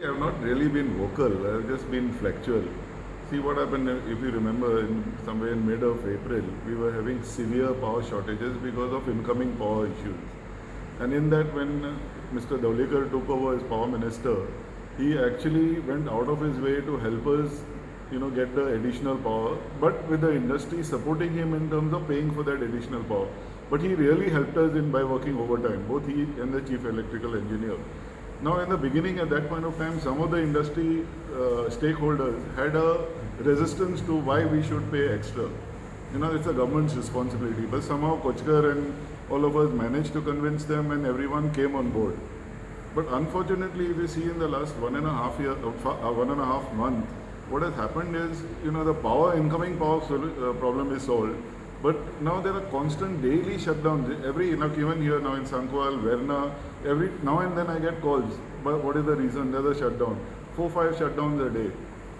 I have not really been vocal, I have just been factual. See what happened, if you remember, somewhere in mid of April, we were having severe power shortages because of incoming power issues. And in that, when Mr. Davlikar took over as power minister, he actually went out of his way to help us, get the additional power, but with the industry supporting him in terms of paying for that additional power. But he really helped us in by working overtime, both he and the chief electrical engineer. Now, in the beginning, at that point of time, some of the industry stakeholders had a resistance to why we should pay extra. It's a government's responsibility. But somehow Kochkar and all of us managed to convince them, and everyone came on board. But unfortunately, if you see in the last 1.5 month, what has happened is, the incoming power problem is solved. But now there are constant daily shutdowns. Even here now in Sankwal, Verna, every now and then I get calls. But what is the reason? There's a shutdown. 4-5 shutdowns a day.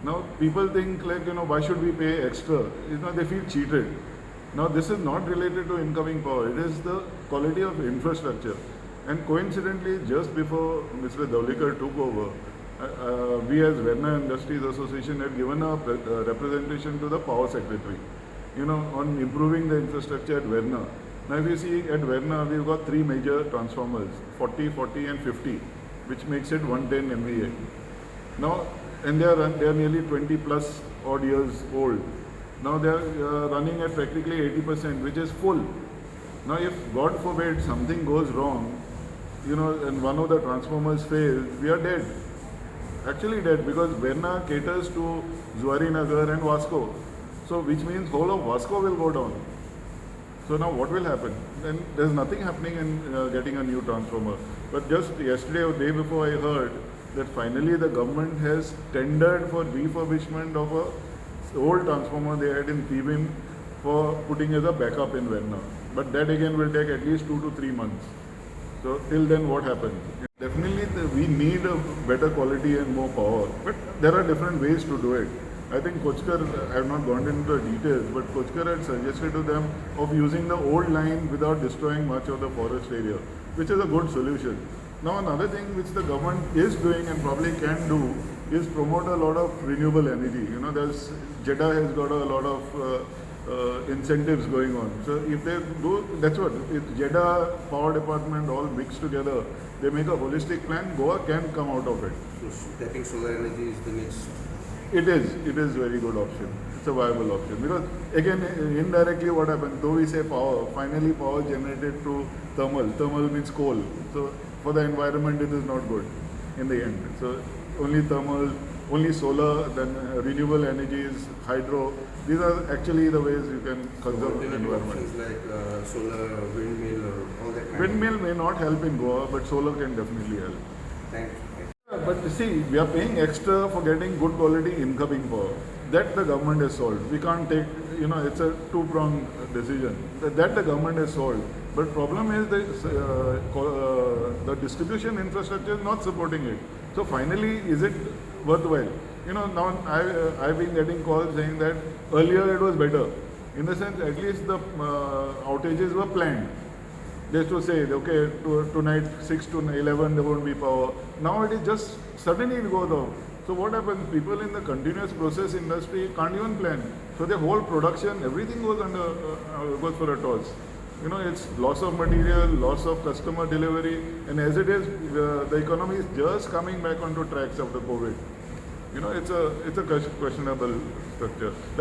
Now people think like, why should we pay extra? They feel cheated. Now this is not related to incoming power. It is the quality of infrastructure. And coincidentally, just before Mr. Davlikar took over, we as Verna Industries Association had given a representation to the Power Secretary, on improving the infrastructure at Verna. Now if you see at Verna, we've got 3 major transformers, 40, 40 and 50, which makes it 110 MVA. Now, and they are nearly 20 plus odd years old. Now they are running at practically 80%, which is full. Now if God forbid something goes wrong, and one of the transformers fails, we are dead. Actually dead, because Verna caters to Zuari Nagar and Vasco. So which means whole of Vasco will go down. So now what will happen? Then there's nothing happening in getting a new transformer. But just yesterday or day before, I heard that finally the government has tendered for refurbishment of a old transformer they had in Tibin for putting as a backup in Verna. But that again will take at least 2 to 3 months. So till then what happens? Definitely we need a better quality and more power. But there are different ways to do it. I think Kochkar, I have not gone into the details, but Kochkar had suggested to them of using the old line without destroying much of the forest area, which is a good solution. Now another thing which the government is doing and probably can do is promote a lot of renewable energy. There's JEDA has got a lot of incentives going on. So if they do, that's what, if JEDA, Power Department all mixed together, they make a holistic plan, Goa can come out of it. So tapping solar energy is the next. It is very good option. It's a viable option. Because again, indirectly what happens, though we say power, finally power generated through thermal. Thermal means coal. So for the environment it is not good in the end. So only thermal, only solar, then renewable energies, hydro. These are actually the ways you can conserve the environment. Options like solar, windmill or all that. Windmill may not help in Goa, but solar can definitely help. Thanks. But see, we are paying extra for getting good quality incoming power. That the government has solved. We can't take, it's a two-pronged decision. That the government has solved. But problem is the distribution infrastructure is not supporting it. So finally, is it worthwhile? Now I've been getting calls saying that earlier it was better. In the sense, at least the outages were planned. They used to say, okay, tonight 6 to 11 there won't be power. Now it is just suddenly it goes off. So what happens? People in the continuous process industry can't even plan. So their whole production, everything goes goes for a toss. It's loss of material, loss of customer delivery, and as it is, the economy is just coming back onto tracks after COVID. It's a questionable structure. Like